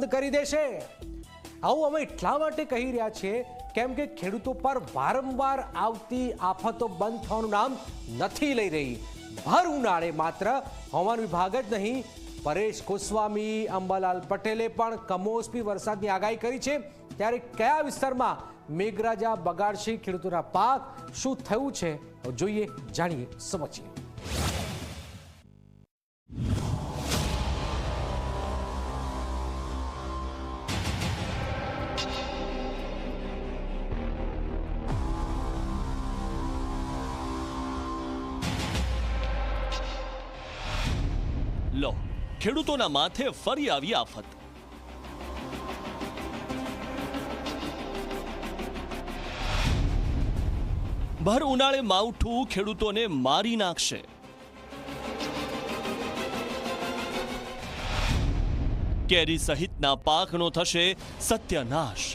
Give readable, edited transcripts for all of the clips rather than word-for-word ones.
બંધ કરી દેશે। આવું અમે એટલા માટે કહી રહ્યા છીએ કેમ કે ખેડૂતો પર વારંવાર આવતી આફતો બંધ થવાનું નામ નથી લઈ રહી। ભર ઉનાળે માત્ર હવામાન વિભાગ જ નહીં, પરેશ ગોસ્વામી, અંબાલાલ પટેલે પણ કમોસમી વરસાદની આગાહી કરી છે। ત્યારે કયા વિસ્તારમાં મેઘરાજા બગાડશે ખેડૂતોના પાક, શું થયું છે જોઈએ, જાણીએ, સમજીએ। લો, ખેડૂતોના માથે ફરી આવી આફત। ભર ઉનાળે માવઠું ખેડૂતોને મારી નાખશે। કેરી સહિતના પાકનો થશે સત્યનાશ।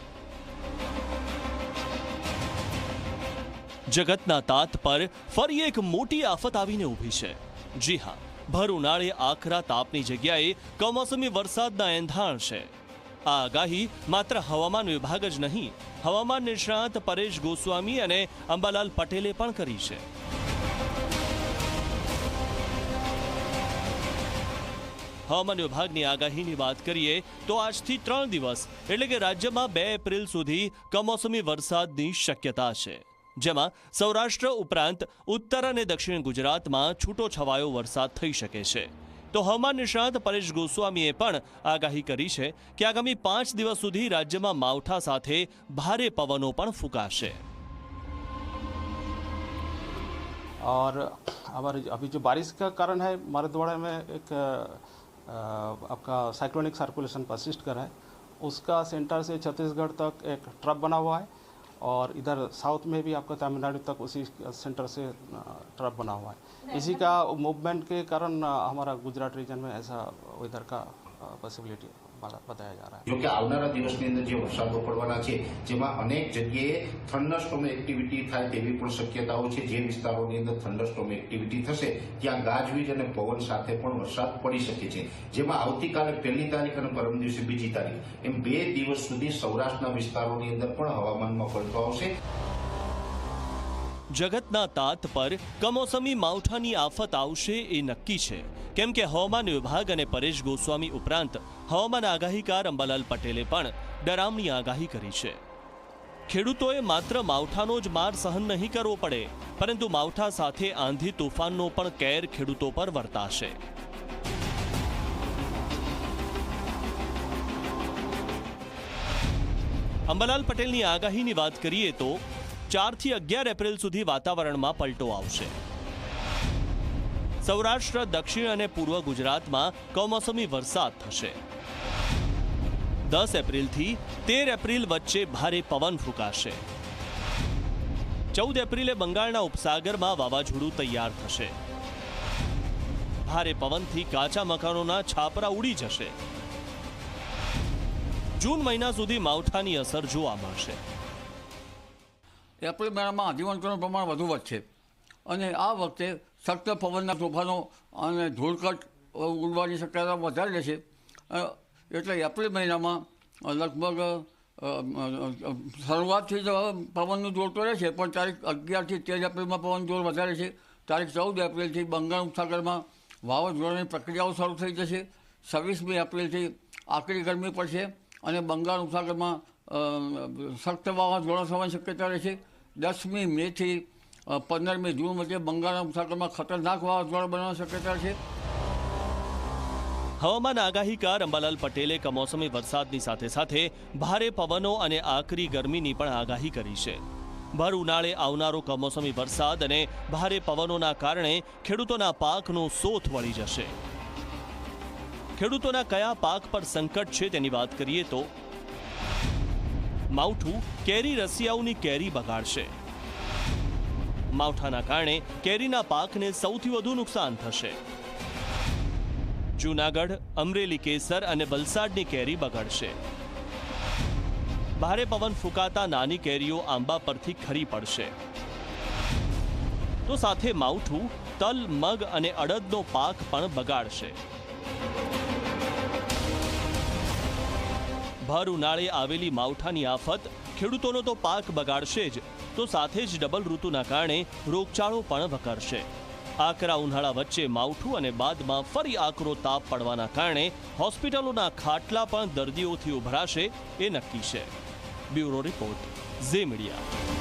જગતના તાત પર ફરી એક મોટી આફત આવીને ઊભી છે। જી હા, ભર ઉનાળે આકરા તાપની જગ્યાએ કમોસમી વરસાદના એંધાણ છે। આ આગાહી માત્ર હવામાન વિભાગ જ નહીં, હવામાન નિષ્ણાત પરેશ ગોસ્વામી અને અંબાલાલ પટેલે પણ કરી છે। હવામાન વિભાગની આગાહીની વાત કરીએ તો આજથી 3 દિવસ એટલે કે રાજ્યમાં 2 એપ્રિલ સુધી કમોસમી વરસાદની શક્યતા છે, જેમાં સૌરાષ્ટ્ર ઉપરાંત ઉત્તર અને દક્ષિણ ગુજરાતમાં છૂટો છવાયો વરસાદ થઈ શકે છે। તો હવામાન નિષ્ણાત પરેશ ગોસ્વામીએ પણ આગાહી કરી છે કે આગામી 5 દિવસ સુધી રાજ્યમાં માવઠા સાથે ભારે પવનો પણ ફૂંકાશે। और हमारे अभी जो बारिश का कारण है, मराठवाड़ा में एक आपका साइक्लोनिक सर्कुलेशन परसिस्ट कर रहा है, उसका सेंटर से छत्तीसगढ़ तक एक ट्रफ बना हुआ है और इधर साउथ में भी आपका तमिलनाडु तक उसी सेंटर से ट्रफ बना हुआ है। इसी का मूवमेंट के कारण हमारा गुजरात रीजन में ऐसा वेदर का पॉसिबिलिटी बताया जा रहा है। जो कि આવનારા દિવસની અંદર જે વરસાદો પડવાના છે, જેમાં અનેક જગ્યાએ થંડરસ્ટોર્મ એક્ટિવિટી થાય તેવી પણ શક્યતાઓ છે। જે વિસ્તારોની અંદર થંડરસ્ટોર્મ એક્ટિવિટી થશે ત્યાં ગાજવીજ અને પવન સાથે પણ વરસાદ પડી શકે છે। જેમાં આવતીકાલે 1લી તારીખ અને પરમ દિવસે 2જી તારીખ એમ 2 દિવસ સુધી સૌરાષ્ટ્રના વિસ્તારોની અંદર પણ હવામાનમાં પલટો આવશે। જગતના તાત પર કમોસમી માવઠાની આફત આવશે એ નક્કી છે, કેમ કે હવામાન વિભાગ અને પરેશ ગોસ્વામી ઉપરાંત હવામાન આગાહીકાર અંબાલાલ પટેલે પણ ડરામણી આગાહી કરી છે। ખેડૂતોએ માત્ર માવઠાનો જ માર સહન નહીં કરવો પડે, પરંતુ માવઠા સાથે આંધી તોફાનનો પણ કેર ખેડૂતો પર વર્તાશે। અંબાલાલ પટેલની આગાહીની વાત કરીએ તો 4 થી 11 એપ્રિલ સુધી વાતાવરણમાં પલટો આવશે। સૌરાષ્ટ્ર, દક્ષિણ અને પૂર્વ ગુજરાતમાં કમોસમી વરસાદ થશે। 10 એપ્રિલથી 13 એપ્રિલ વચ્ચે ભારે પવન ફૂંકાશે। 14 એપ્રિલે બંગાળના ઉપસાગરમાં વાવાઝોડું તૈયાર થશે। ભારે પવનથી કાચા મકાનોના છાપરા ઉડી જશે। જૂન મહિના સુધી માવઠાની અસર જોવા મળશે। એપ્રિલ મહિનામાં આંધીવંતનું પ્રમાણ વધુ વધશે અને આ વખતે સખ્ત પવનના તોફાનો અને ધૂળકટ ઉડવાની શક્યતા વધારી રહેશે। એટલે એપ્રિલ મહિનામાં લગભગ શરૂઆતથી જ પવનનું જોર તો રહેશે, પણ તારીખ 11 થી 13 એપ્રિલમાં પવન જોર વધારે છે। તારીખ 14 એપ્રિલથી બંગાળ ઉપસાગરમાં વાવાઝોડાની પ્રક્રિયાઓ શરૂ થઈ જશે। 26મી એપ્રિલથી આકરી ગરમી પડશે અને બંગાળ ઉપસાગરમાં સખ્ત વાવાઝોડા થવાની શક્યતા રહેશે। 10મી મેથી 15મી જૂન વચ્ચે બંગાળના ઉપસાગરમાં ખતરનાક વાવાઝોડા બનવાની શક્યતા છે। હવામાન આગાહીકાર અંબાલાલ પટેલે કમોસમી વરસાદની સાથે સાથે ભારે પવનો અને આકરી ગરમીની પણ આગાહી કરી છે। ભર ઉનાળે આવનારો કમોસમી વરસાદ અને ભારે પવનોના કારણે ખેડૂતોના પાકનો સોથ વળી જશે। ખેડૂતોના કયા પાક પર સંકટ છે તેની વાત કરીએ તો માવઠું કેરી રસિયાઓની કેરી બગાડશે। માવઠાના કારણે કેરીના પાકને સૌથી વધુ નુકસાન થશે। જૂનાગઢ, અમરેલી કેસર અને વલસાડની કેરી બગડશે। ભારે પવન ફૂંકાતા નાની કેરીઓ આંબા પરથી ખરી પડશે। તો સાથે માવઠું તલ, મગ અને અડદનો પાક પણ બગાડશે। ભર ઉનાળે આવેલી માવઠાની આફત ખેડૂતોનો તો પાક બગાડશે જ, તો સાથે જ ડબલ ઋતુના કારણે રોગચાળો પણ વકરશે. આકરા ઉનાળા વચ્ચે માવઠું અને બાદમાં ફરી આકરો તાપ પડવાના કારણે હોસ્પિટલોના ખાટલા પણ દર્દીઓથી ઉભરાશે એ નક્કી છે. Bureau report, Zee media.